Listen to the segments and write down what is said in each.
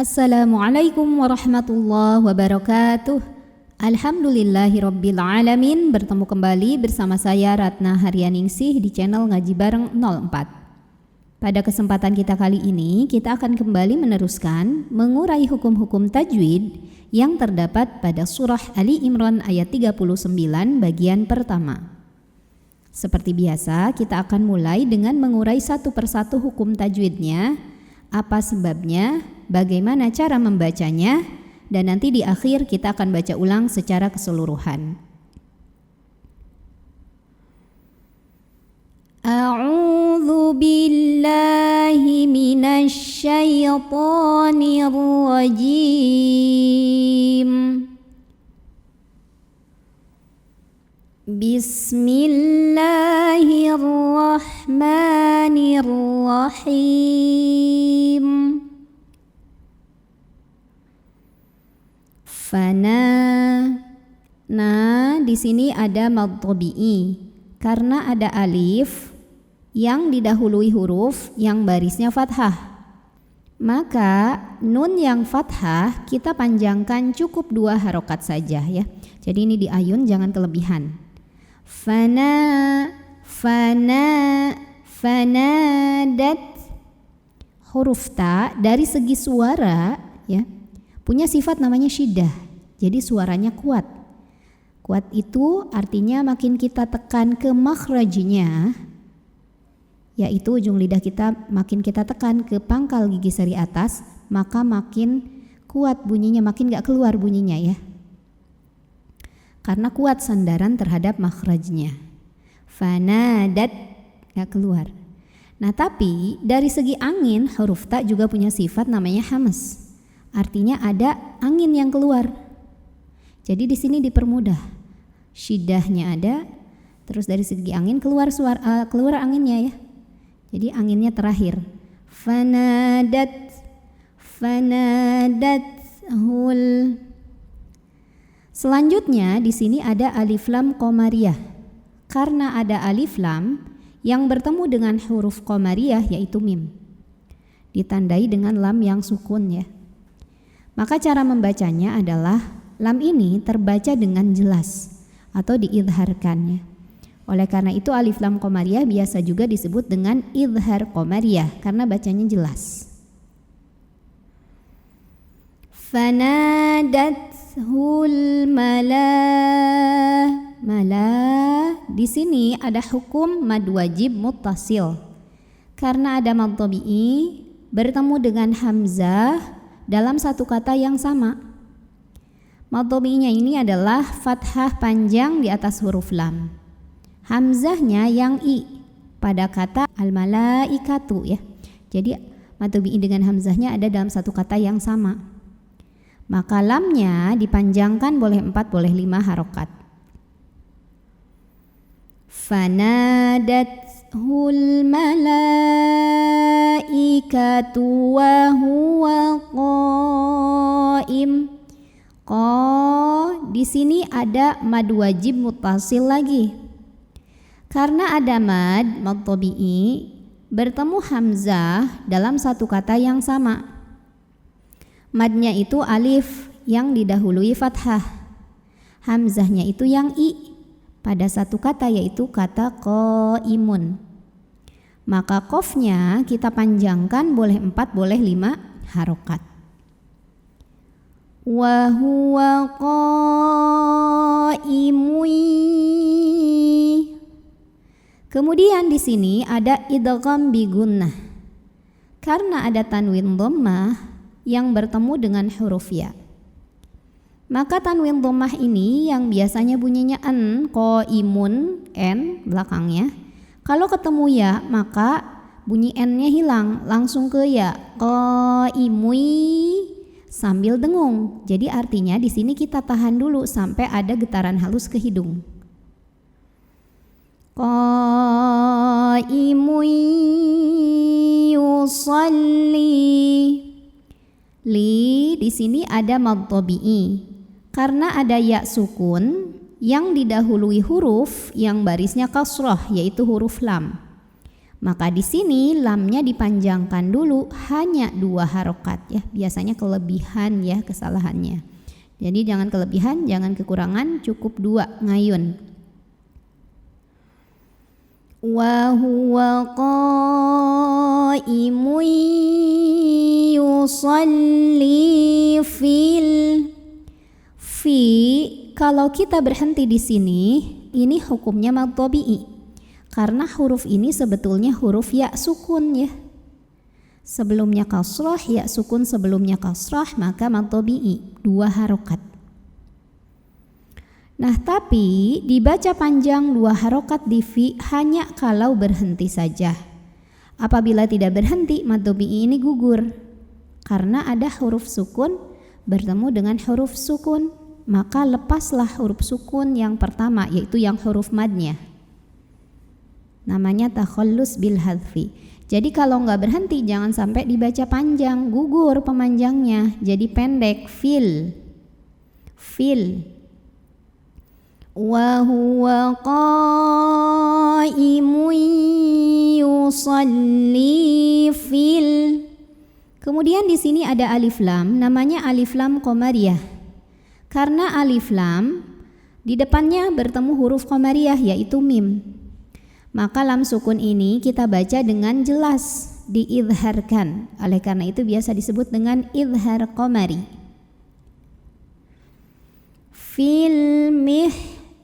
Assalamualaikum warahmatullahi wabarakatuh. Alhamdulillahirabbil alamin. Bertemu kembali bersama saya Ratna Haryaningsih di channel Ngaji Bareng 04. Pada kesempatan kita kali ini, kita akan kembali meneruskan mengurai hukum-hukum tajwid yang terdapat pada surah Ali Imran ayat 39 bagian pertama. Seperti biasa, kita akan mulai dengan mengurai satu persatu hukum tajwidnya, apa sebabnya, bagaimana cara membacanya, dan nanti di akhir kita akan baca ulang secara keseluruhan. A'udzu billahi minasy syaithanir rajim. Bismillahirrahmanirrahim. Fana. Nah, di sini ada mad tabi'i karena ada alif yang didahului huruf yang barisnya fathah. Maka nun yang fathah kita panjangkan cukup 2 harokat saja ya. Jadi ini di ayun jangan kelebihan. Fana, fana, fanadat. Huruf ta dari segi suara ya punya sifat namanya syiddah. Jadi suaranya kuat. Kuat itu artinya makin kita tekan ke makhrajnya, yaitu ujung lidah kita makin kita tekan ke pangkal gigi seri atas, maka makin kuat bunyinya, makin gak keluar bunyinya ya. Karena kuat sandaran terhadap makhrajnya. Fanadat, gak keluar. Nah tapi dari segi angin, huruf ta juga punya sifat namanya hamas. Artinya ada angin yang keluar. Jadi di sini dipermudah. Syiddahnya ada, terus dari segi angin keluar keluar anginnya ya. Jadi anginnya terakhir. Fanadat, fanadat hul. Selanjutnya di sini ada alif lam qamariyah. Karena ada alif lam yang bertemu dengan huruf qamariyah yaitu mim. Ditandai dengan lam yang sukun ya. Maka cara membacanya adalah lam ini terbaca dengan jelas atau diidharkan ya. Oleh karena itu alif lam qamariyah biasa juga disebut dengan idhar qamariyah karena bacanya jelas. Fanadathul malah. Malah di sini ada hukum mad wajib muttasil. Karena ada mad tabi'i bertemu dengan hamzah dalam satu kata yang sama. Mad tabi'inya ini adalah fathah panjang di atas huruf lam. Hamzahnya yang i pada kata al-malaikatu ya. Jadi mad tabi'i dengan hamzahnya ada dalam satu kata yang sama. Maka lamnya dipanjangkan boleh 4 boleh 5 harokat. Fanadathul malaikatu wa huwa qaim. Di sini ada mad wajib muttasil lagi. Karena ada mad tabi'i bertemu hamzah dalam satu kata yang sama. Madnya itu alif yang didahului fathah. Hamzahnya itu yang i pada satu kata yaitu kata qaimun. Maka qafnya kita panjangkan boleh 4 boleh 5 harokat. Wa huwa qaimun. Kemudian di sini ada idgham bi gunnah. Karena ada tanwin dhammah yang bertemu dengan huruf ya. Maka tanwin dhammah ini yang biasanya bunyinya an, qaimun, n belakangnya. Kalau ketemu ya, maka bunyi n-nya hilang, langsung ke ya, qaimui sambil dengung. Jadi artinya di sini kita tahan dulu sampai ada getaran halus ke hidung. Qaimun yusalli. Li di sini ada mad tabi'i karena ada ya sukun yang didahului huruf yang barisnya kasrah yaitu huruf lam. Maka di sini lamnya dipanjangkan dulu hanya 2 harokat ya. Biasanya kelebihan ya kesalahannya. Jadi jangan kelebihan, jangan kekurangan, cukup 2 ngayun. Wa huwa qaimun yusalli fi. Kalau kita berhenti di sini, ini hukumnya mad tabi'i. Karena huruf ini sebetulnya huruf ya sukun ya. Sebelumnya kasrah, ya sukun sebelumnya kasrah, maka mad tabi'i 2 harokat. Nah, tapi dibaca panjang 2 harokat di fi hanya kalau berhenti saja. Apabila tidak berhenti, mad tabi'i ini gugur. Karena ada huruf sukun bertemu dengan huruf sukun, maka lepaslah huruf sukun yang pertama, yaitu yang huruf madnya. Namanya takhallus bil hadfi. Jadi kalau nggak berhenti jangan sampai dibaca panjang, gugur pemanjangnya, jadi pendek. Fil. Wa huwa qaimun yusalli fil. Kemudian di sini ada alif lam, namanya alif lam qamariyah. Karena alif lam di depannya bertemu huruf qamariyah yaitu mim. Maka lam sukun ini kita baca dengan jelas, diidharkan. Oleh karena itu biasa disebut dengan idhar qamari. Filmih.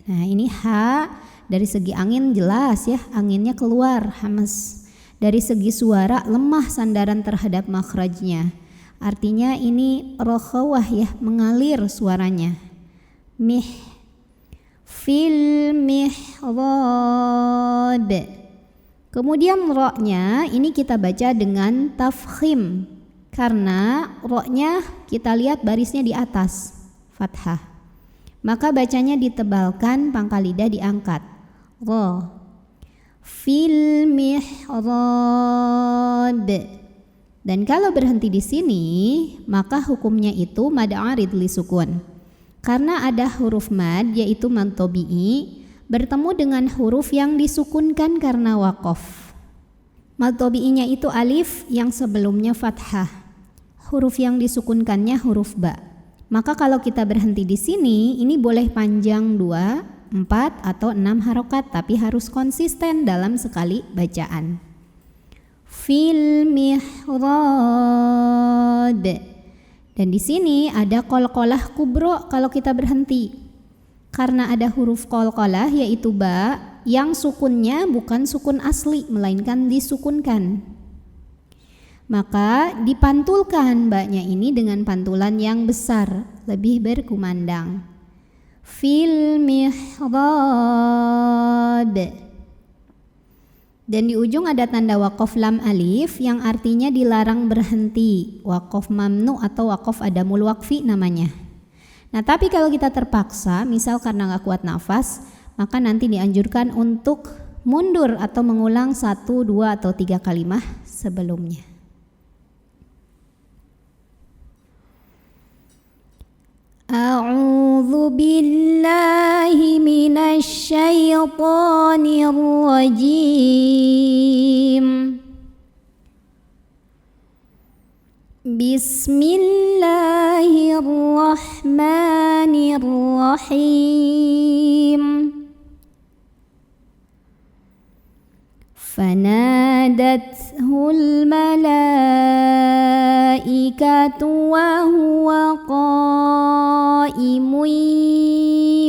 Nah, ini ha dari segi angin jelas ya, anginnya keluar, hamas. Dari segi suara lemah sandaran terhadap makhrajnya. Artinya ini rokhawah ya, mengalir suaranya. Mih. Fil mihrab. Kemudian roknya ini kita baca dengan tafkhim. Karena roknya kita lihat barisnya di atas, fathah. Maka bacanya ditebalkan, pangkal lidah diangkat. Ro. Fil mihrab. Dan kalau berhenti di sini, maka hukumnya itu mad arid li sukun. Karena ada huruf mad yaitu mad tabi'i bertemu dengan huruf yang disukunkan karena waqaf. Mad tabi'inya itu alif yang sebelumnya fathah. Huruf yang disukunkannya huruf ba. Maka kalau kita berhenti di sini, ini boleh panjang 2, 4 atau 6 harokat, tapi harus konsisten dalam sekali bacaan. Fil mihrab. Dan di sini ada qalqalah kubro kalau kita berhenti. Karena ada huruf qalqalah yaitu ba yang sukunnya bukan sukun asli melainkan disukunkan. Maka dipantulkan ba-nya ini dengan pantulan yang besar, lebih berkumandang. Fil mihrab. Dan di ujung ada tanda waqaf lam alif yang artinya dilarang berhenti. Waqaf mamnu atau waqaf adamul waqfi namanya. Nah, tapi kalau kita terpaksa, misal karena nggak kuat nafas, maka nanti dianjurkan untuk mundur atau mengulang 1, 2 atau 3 kalimah sebelumnya. A'udzu billahi minasy syaithanir rajim. Bismillahirrahmanirrahim. Fanadathul malaikatu wa huwa qaimun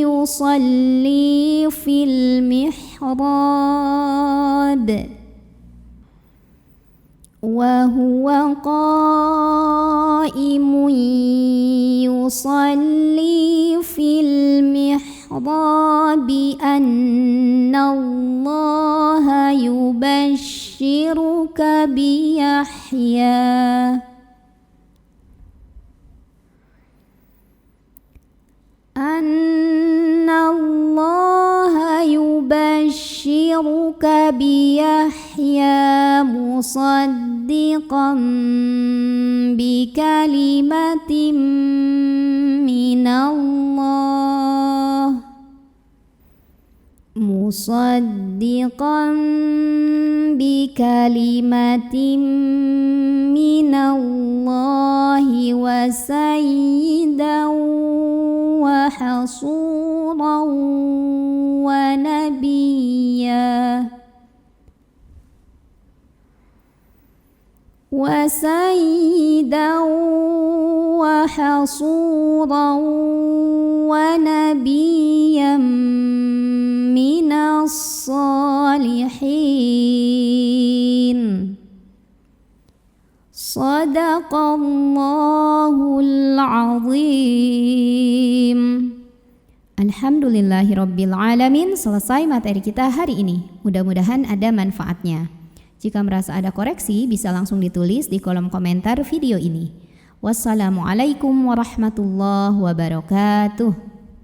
yusalli fil mihrab. Wa huwa qaimun yusalli fil mihrab anna Allah yubashshiruka bi Yahya. Anna Allah yubashshiruka bi Yahya musaddiqan bi kalimatin minallah. Musaddiqan bikalimatin minallahi wa sayyidan wa hasuran wa nabiyya minas salihin. Sadaqallahul azim. Alhamdulillahirabbil alamin. Selesai materi kita hari ini. Mudah-mudahan ada manfaatnya. Jika merasa ada koreksi, bisa langsung ditulis di kolom komentar video ini. Wassalamualaikum warahmatullahi wabarakatuh.